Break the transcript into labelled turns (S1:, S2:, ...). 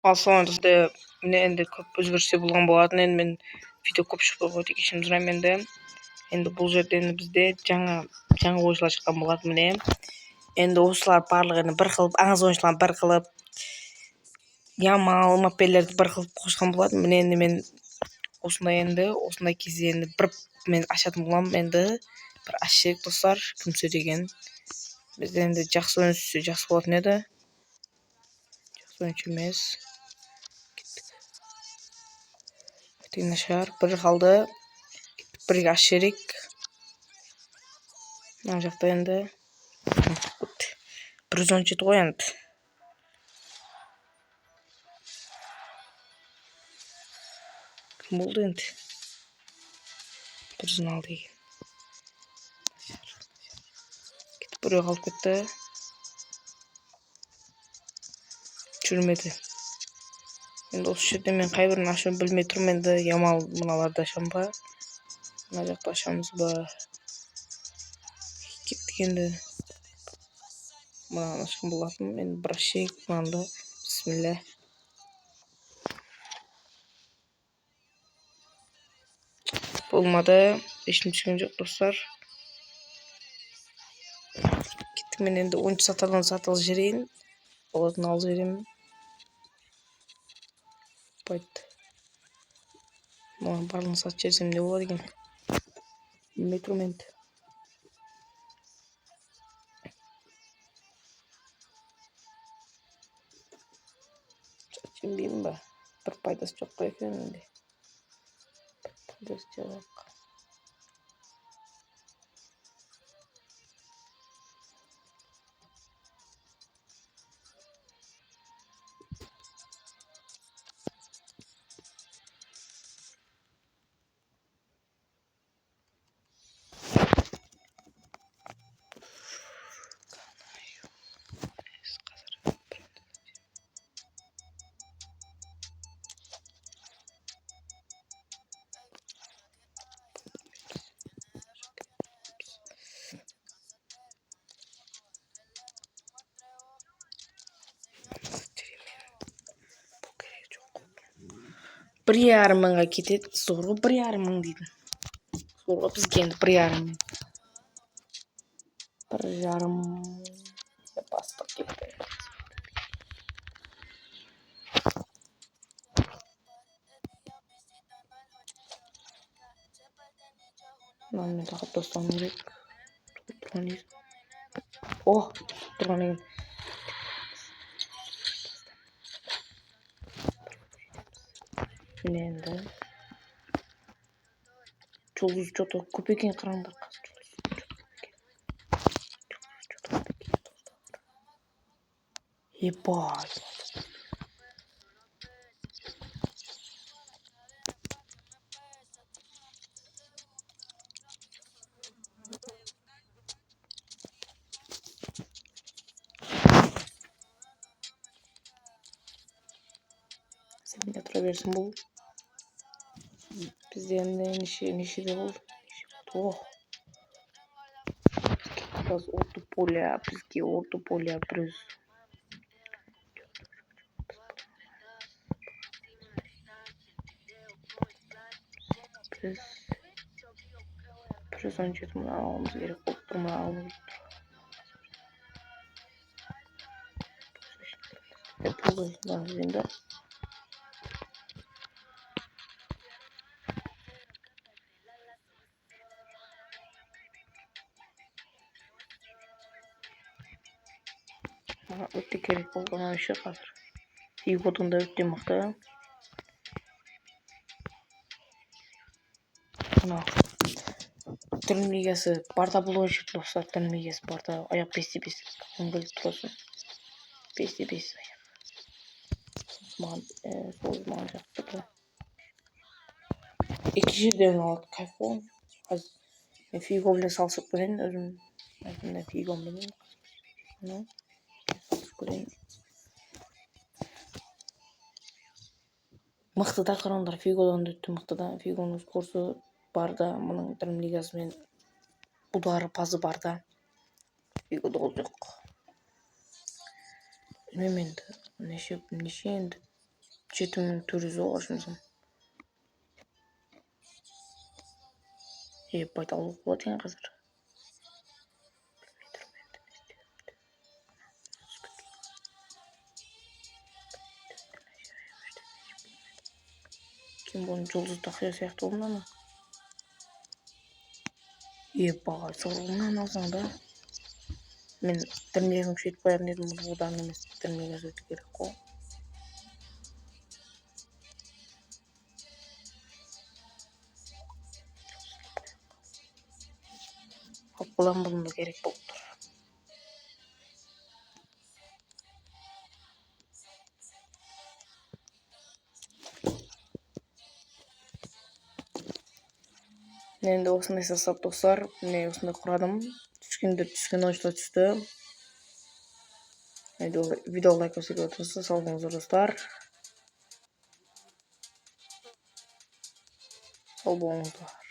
S1: Алсаңызды міне енді көп өзгерістер болған болатын. Енді мен видео көп шықпай қойды, кешірім сұраймын. Енді бұл жерде бізде жаңа ойыншылар шыққан болатын. Міне енді осылар барлығы енді бір қылып, аңыз ойыншылар бір қылып, Ямал, Мбаппелерді бір қылып қосқан болатын. Міне енді мен осындай кезде енді бір мен ашатын боламын. Енді бір ашайық достар, кімсе деген. Біз енді жақсы ойыншы жақсы болатын еді. Жақсы ойыншы емес. Өте нашар, бір қалды. Бірге ашайық. Мына жақта енді 117 ғой енді. Кім болды енді? 106 екен. Buraya қалып кетті. Жүрмеді. Енді осы жерде мен қай бірін ашуын білмей тұрмын. Енді Ямал мыналарды ашам ба? Мына жақта ашамыз ба? Кеттік енді. Мынаны ашқан болатын. Енді бір ашайық мынаны. Бисмилля. Болмады. Ешкім түскен жоқ достар. Кеттік мен енді ойыншы сатылы жіберейін. Олардың алып жіберемін. Байт. Маған барлығын сатып жіберсем не болады екен? Білмей тұрмын енді. Сенбеймін ба? Бір пайдасы жоқ қой екен енді. Пайдасы жоқ. Bir yarım mыңға кетеді. Зорғы 1,5 мың дейді. Зорғы бізге енді 1,5 мың. 1,5 мың. Бастық кетті. Мынаны тақап тастауым керек. Тұрған екен. Тұрған екен. Міне енді. Жұлдыз жоты көп екен қараңдар. Ебай. Sen de тұра берсін бұл. Бізде енді нешеде болды? Biraz orta polya, bizga orta polya biz. Biz önce bunu almamız gerek. Bunu almamız. Yapıldı lazımda. Öte gerek olduğuna bir şey kalır. Figo'dan da öte mıhtı. Ana. Türün ligası barda buluşur dostlar. Türün ligası barda ayak 5-5. Onu bilip durursun. 5-5 ayak. Sol zaman yaptı da. İki жерден алады кайфон. Мен Figo bilen salsıp көрейін өзім. Мен Figo bilen. Ну. Көрейін. Мықты да қараңдар, Figo'дан да өтті мықты да. Figo'ның скорсы бар да, мұның Түрін лигасымен удары пазы бар да. Figo'да ол жоқ. Білмеймін енді. Неше енді. 7400 болушумсың. Байтал болот экен азыр. Kim bunu жұлдыз тақия сияқты болман. Баға соғымнан алсаң да. Мен дірмегім шетіп қоятын едім, бұл одан емес дірмеге өту керек қой. Бұлан бұлында керек болып тұр. Енді осындай састап достар, міне осындай құрадым. Түскен ойшыла түсті. Видео лайк көсеге отырсы, сау болыңыздар достар. Сау болыңыздар.